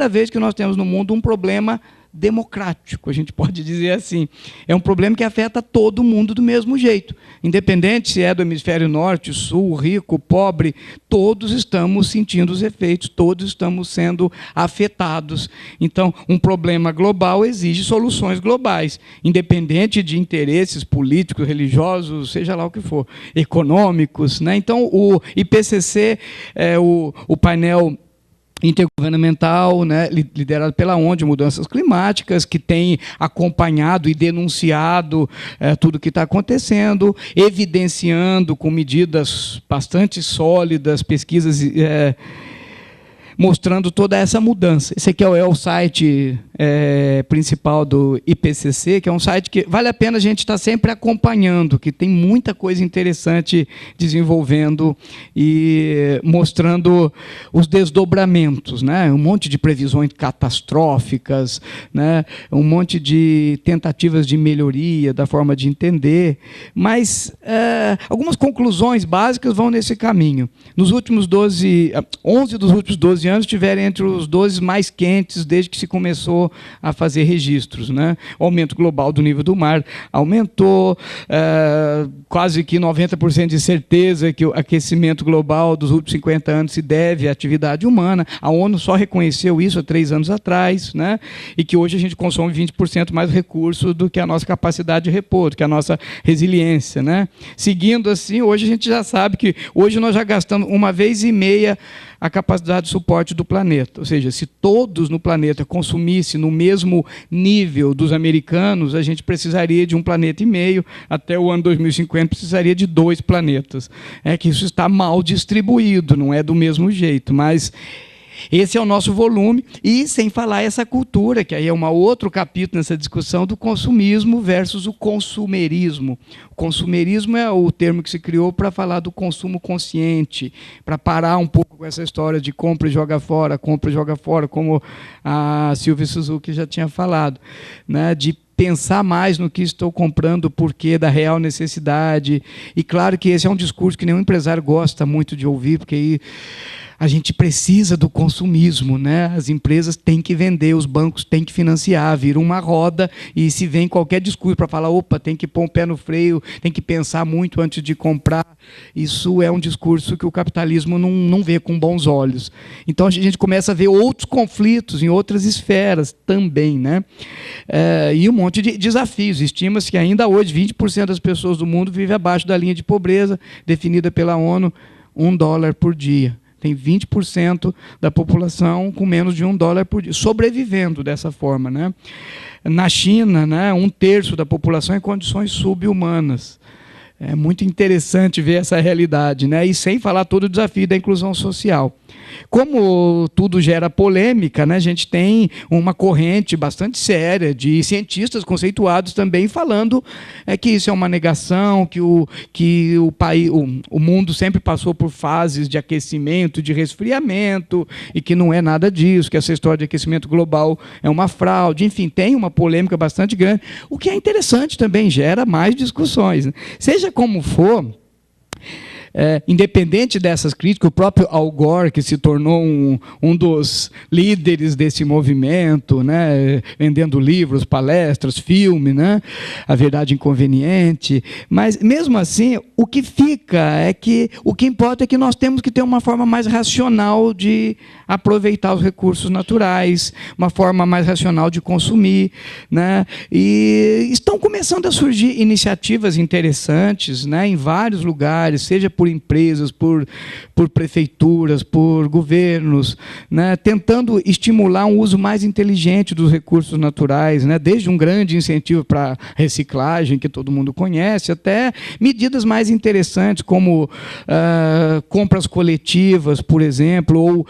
primeira vez que nós temos no mundo um problema democrático, a gente pode dizer assim. É um problema que afeta todo mundo do mesmo jeito. Independente se é do hemisfério norte, sul, rico, pobre, todos estamos sentindo os efeitos, todos estamos sendo afetados. Então, um problema global exige soluções globais, independente de interesses políticos, religiosos, seja lá o que for, econômicos, né? Então, o IPCC, o painel intergovernamental, né, liderado pela ONU de mudanças climáticas, que tem acompanhado e denunciado tudo o que está acontecendo, evidenciando com medidas bastante sólidas, pesquisas mostrando toda essa mudança. Esse aqui é o site principal do IPCC, que é um site que vale a pena a gente estar sempre acompanhando, que tem muita coisa interessante desenvolvendo e mostrando os desdobramentos, né? Um monte de previsões catastróficas, né? Um monte de tentativas de melhoria da forma de entender, mas algumas conclusões básicas vão nesse caminho. Nos últimos 11 dos últimos 12 anos tiveram entre os 12 mais quentes desde que se começou a fazer registros, né? O aumento global do nível do mar aumentou, quase que 90% de certeza que o aquecimento global dos últimos 50 anos se deve à atividade humana. A ONU só reconheceu isso há 3 anos atrás, né? E que hoje a gente consome 20% mais recursos do que a nossa capacidade de repor, do que a nossa resiliência, né? Seguindo assim, hoje a gente já sabe que hoje nós já gastamos 1,5 vezes a capacidade de suporte do planeta. Ou seja, se todos no planeta consumissem no mesmo nível dos americanos, a gente precisaria de 1,5 planetas. Até o ano 2050 precisaria de 2 planetas. É que isso está mal distribuído, não é do mesmo jeito, mas esse é o nosso volume, e sem falar essa cultura, que aí é um outro capítulo nessa discussão do consumismo versus o consumerismo. O consumerismo é o termo que se criou para falar do consumo consciente, para parar um pouco com essa história de compra e joga fora, como a Silvia Suzuki já tinha falado, né, de pensar mais no que estou comprando, o porquê da real necessidade. E claro que esse é um discurso que nenhum empresário gosta muito de ouvir, porque aí a gente precisa do consumismo, né? As empresas têm que vender, os bancos têm que financiar, vira uma roda, e se vem qualquer discurso para falar, opa, tem que pôr um pé no freio, tem que pensar muito antes de comprar, isso é um discurso que o capitalismo não vê com bons olhos. Então a gente começa a ver outros conflitos em outras esferas também, né? E um monte de desafios. Estima-se que ainda hoje 20% das pessoas do mundo vivem abaixo da linha de pobreza, definida pela ONU, $1 por dia. Tem 20% da população com menos de $1 por dia, sobrevivendo dessa forma, né? Na China, né, 1/3 da população em condições subhumanas. É muito interessante ver essa realidade, né? E sem falar todo o desafio da inclusão social. Como tudo gera polêmica, né, a gente tem uma corrente bastante séria de cientistas conceituados também falando que isso é uma negação, que o mundo sempre passou por fases de aquecimento, de resfriamento, e que não é nada disso, que essa história de aquecimento global é uma fraude. Enfim, tem uma polêmica bastante grande, o que é interessante também, gera mais discussões, né? Seja como for, independente dessas críticas, o próprio Al Gore, que se tornou um dos líderes desse movimento, né, vendendo livros, palestras, filme, né, A Verdade Inconveniente, mas, mesmo assim, o que fica é que o que importa é que nós temos que ter uma forma mais racional de aproveitar os recursos naturais, uma forma mais racional de consumir, né, e estão começando a surgir iniciativas interessantes, né, em vários lugares, seja por empresas, por prefeituras, por governos, né, tentando estimular um uso mais inteligente dos recursos naturais, né, desde um grande incentivo para reciclagem, que todo mundo conhece, até medidas mais interessantes, como compras coletivas, por exemplo, ou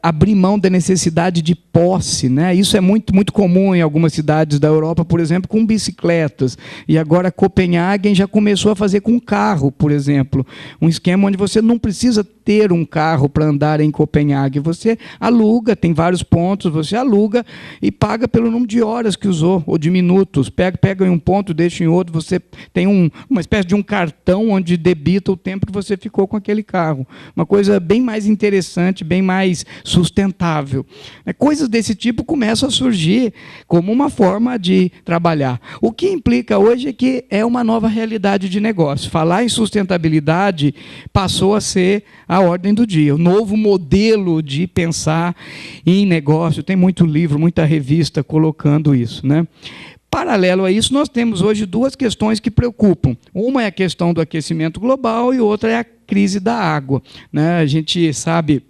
abrir mão da necessidade de posse, né? Isso é muito, muito comum em algumas cidades da Europa, por exemplo, com bicicletas. E agora Copenhague já começou a fazer com carro, por exemplo. Um esquema onde você não precisa ter um carro para andar em Copenhague. Você aluga, tem vários pontos, você aluga e paga pelo número de horas que usou, ou de minutos. Pega em um ponto, deixa em outro, você tem uma espécie de um cartão onde debita o tempo que você ficou com aquele carro. Uma coisa bem mais interessante, bem mais sustentável. Coisas desse tipo começam a surgir como uma forma de trabalhar. O que implica hoje é que é uma nova realidade de negócio. Falar em sustentabilidade passou a ser a ordem do dia. O novo modelo de pensar em negócio. Tem muito livro, muita revista colocando isso, né? Paralelo a isso, nós temos hoje duas questões que preocupam. Uma é a questão do aquecimento global e outra é a crise da água, né? A gente sabe,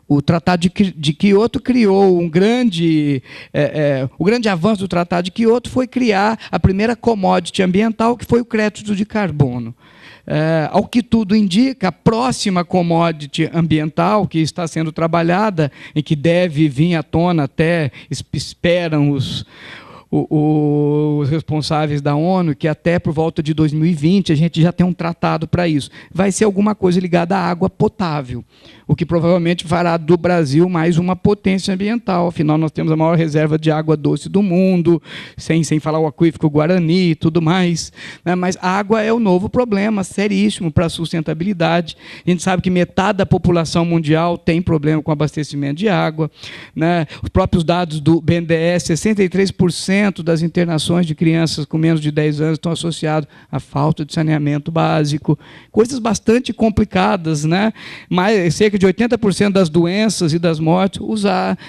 o Tratado de Quioto criou o grande avanço do Tratado de Quioto foi criar a primeira commodity ambiental, que foi o crédito de carbono. Ao que tudo indica, a próxima commodity ambiental que está sendo trabalhada e que deve vir à tona até, esperam os responsáveis da ONU, que até por volta de 2020 a gente já tem um tratado para isso. Vai ser alguma coisa ligada à água potável, o que provavelmente fará do Brasil mais uma potência ambiental. Afinal, nós temos a maior reserva de água doce do mundo, sem falar o aquífero Guarani e tudo mais, né? Mas a água é o novo problema, seríssimo para a sustentabilidade. A gente sabe que metade da população mundial tem problema com abastecimento de água, né? Os próprios dados do BNDES, 63% das internações de crianças com menos de 10 anos estão associadas à falta de saneamento básico. Coisas bastante complicadas, né? Cerca de 80% das doenças e das mortes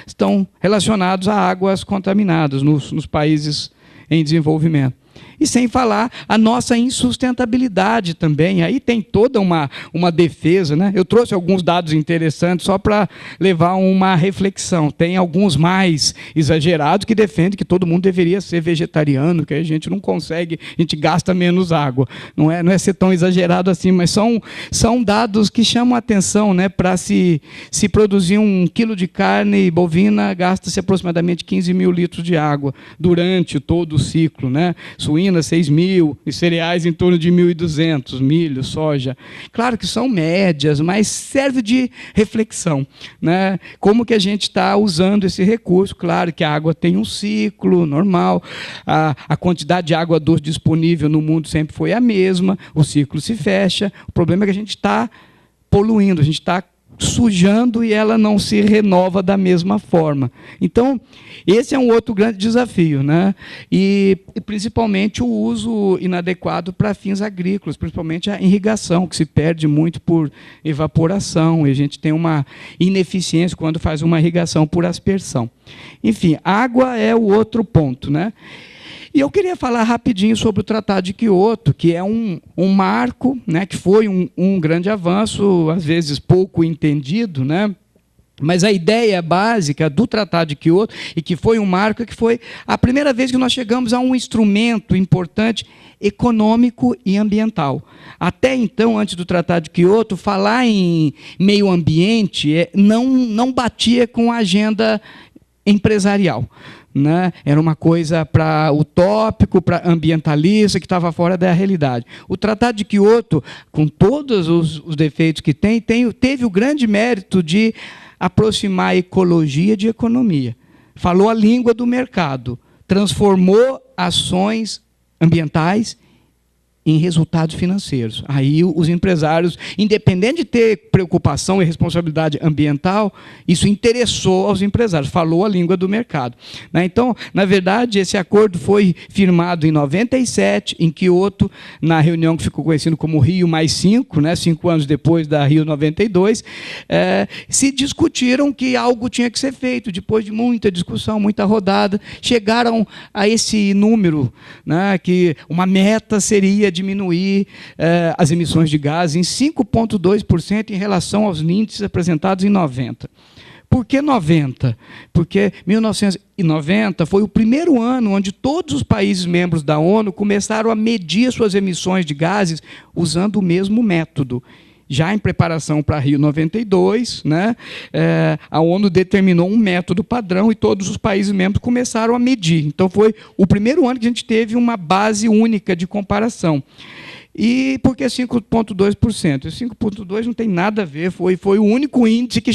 estão relacionados a águas contaminadas nos países em desenvolvimento. E sem falar a nossa insustentabilidade também. Aí tem toda uma defesa, né? Eu trouxe alguns dados interessantes só para levar uma reflexão. Tem alguns mais exagerados que defendem que todo mundo deveria ser vegetariano, que a gente não consegue, a gente gasta menos água. Não é ser tão exagerado assim, mas são dados que chamam a atenção, né? Para se produzir 1 quilo de carne bovina, gasta-se aproximadamente 15 mil litros de água durante todo o ciclo, né? Suína, 6.000, e cereais em torno de 1.200, milho, soja. Claro que são médias, mas serve de reflexão, né? Como que a gente está usando esse recurso. Claro que a água tem um ciclo normal, a quantidade de água doce disponível no mundo sempre foi a mesma, o ciclo se fecha, o problema é que a gente está poluindo, a gente está sujando e ela não se renova da mesma forma. Então, esse é um outro grande desafio, né? E principalmente o uso inadequado para fins agrícolas, principalmente a irrigação, que se perde muito por evaporação, e a gente tem uma ineficiência quando faz uma irrigação por aspersão. Enfim, água é o outro ponto, né? E eu queria falar rapidinho sobre o Tratado de Quioto, que é um marco, né, que foi um grande avanço, às vezes pouco entendido, né? Mas a ideia básica do Tratado de Quioto, e que foi um marco, é que foi a primeira vez que nós chegamos a um instrumento importante econômico e ambiental. Até então, antes do Tratado de Quioto, falar em meio ambiente não batia com a agenda empresarial, né? Era uma coisa para utópico, para ambientalista, que estava fora da realidade. O Tratado de Quioto, com todos os defeitos que teve o grande mérito de aproximar a ecologia de economia. Falou a língua do mercado, transformou ações ambientais em resultados financeiros. Aí os empresários, independente de ter preocupação e responsabilidade ambiental, isso interessou aos empresários, falou a língua do mercado, né? Então, na verdade, esse acordo foi firmado em 97, em Quioto, na reunião que ficou conhecida como Rio+5, né, 5 anos depois da Rio 92, se discutiram que algo tinha que ser feito. Depois de muita discussão, muita rodada, chegaram a esse número, né, que uma meta seria diminuir as emissões de gases em 5,2% em relação aos índices apresentados em 90. Por que 90? Porque 1990 foi o primeiro ano onde todos os países membros da ONU começaram a medir suas emissões de gases usando o mesmo método. Já em preparação para Rio 92, né, a ONU determinou um método padrão e todos os países membros começaram a medir. Então, foi o primeiro ano que a gente teve uma base única de comparação. E por que 5,2%? E 5,2% não tem nada a ver, foi o único índice que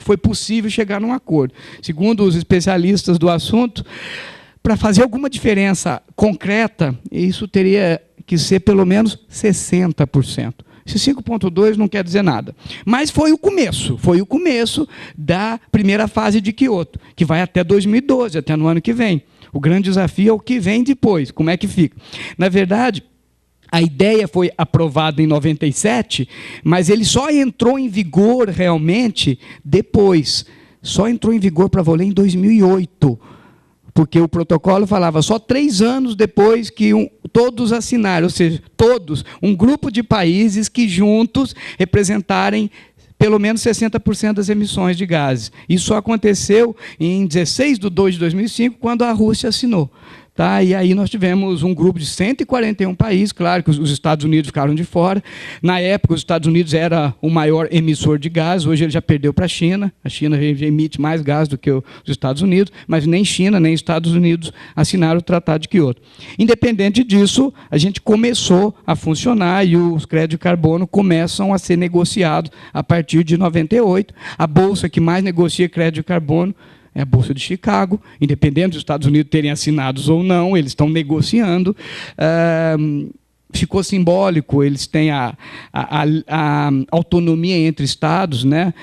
foi possível chegar num acordo. Segundo os especialistas do assunto, para fazer alguma diferença concreta, isso teria que ser pelo menos 60%. Esse 5,2 não quer dizer nada. Mas foi o começo da primeira fase de Kyoto, que vai até 2012, até no ano que vem. O grande desafio é o que vem depois, como é que fica. Na verdade, a ideia foi aprovada em 97, mas ele só entrou em vigor realmente depois. Só entrou em vigor para valer em 2008. Porque o protocolo falava só 3 anos depois que todos assinaram, ou seja, todos, um grupo de países que juntos representarem pelo menos 60% das emissões de gases. Isso só aconteceu em 16 de 2 de 2005, quando a Rússia assinou. Tá? E aí nós tivemos um grupo de 141 países, claro que os Estados Unidos ficaram de fora. Na época, os Estados Unidos era o maior emissor de gás, hoje ele já perdeu para a China já emite mais gás do que os Estados Unidos, mas nem China, nem Estados Unidos assinaram o Tratado de Kyoto. Independente disso, a gente começou a funcionar e os créditos de carbono começam a ser negociados a partir de 98. A bolsa que mais negocia crédito de carbono é a Bolsa de Chicago, independente dos Estados Unidos terem assinados ou não, eles estão negociando. Ficou simbólico, eles têm a autonomia entre estados, né?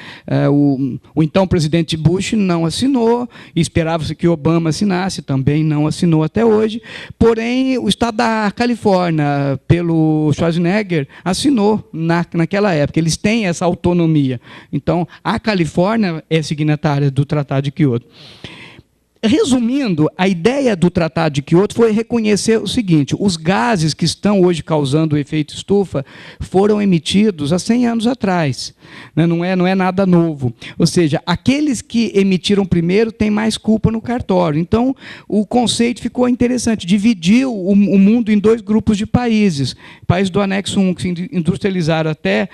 O então presidente Bush não assinou, esperava-se que Obama assinasse, também não assinou até hoje, porém o estado da Califórnia, pelo Schwarzenegger, assinou naquela época, eles têm essa autonomia. Então, a Califórnia é signatária do Tratado de Kyoto. Resumindo, a ideia do Tratado de Kyoto foi reconhecer o seguinte: os gases que estão hoje causando o efeito estufa foram emitidos há 100 anos atrás. Não é nada novo. Ou seja, aqueles que emitiram primeiro têm mais culpa no cartório. Então, o conceito ficou interessante. Dividiu o mundo em 2 grupos de países. Países do anexo 1, que se industrializaram até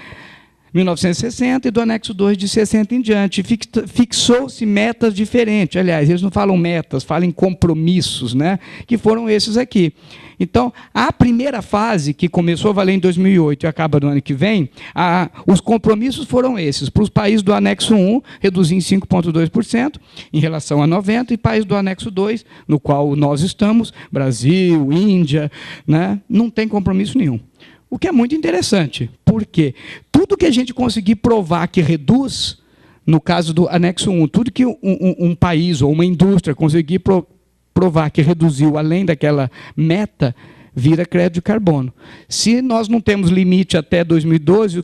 1960, e do anexo 2 de 60 em diante. Fixou-se metas diferentes. Aliás, eles não falam metas, falam compromissos, né? Que foram esses aqui. Então, a primeira fase, que começou a valer em 2008 e acaba no ano que vem, os compromissos foram esses. Para os países do anexo 1, reduzir em 5,2% em relação a 90, e países do anexo 2, no qual nós estamos, Brasil, Índia, né? Não tem compromisso nenhum. O que é muito interessante, porque tudo que a gente conseguir provar que reduz, no caso do anexo 1, tudo que um país ou uma indústria conseguir provar que reduziu além daquela meta, vira crédito de carbono. Se nós não temos limite até 2012,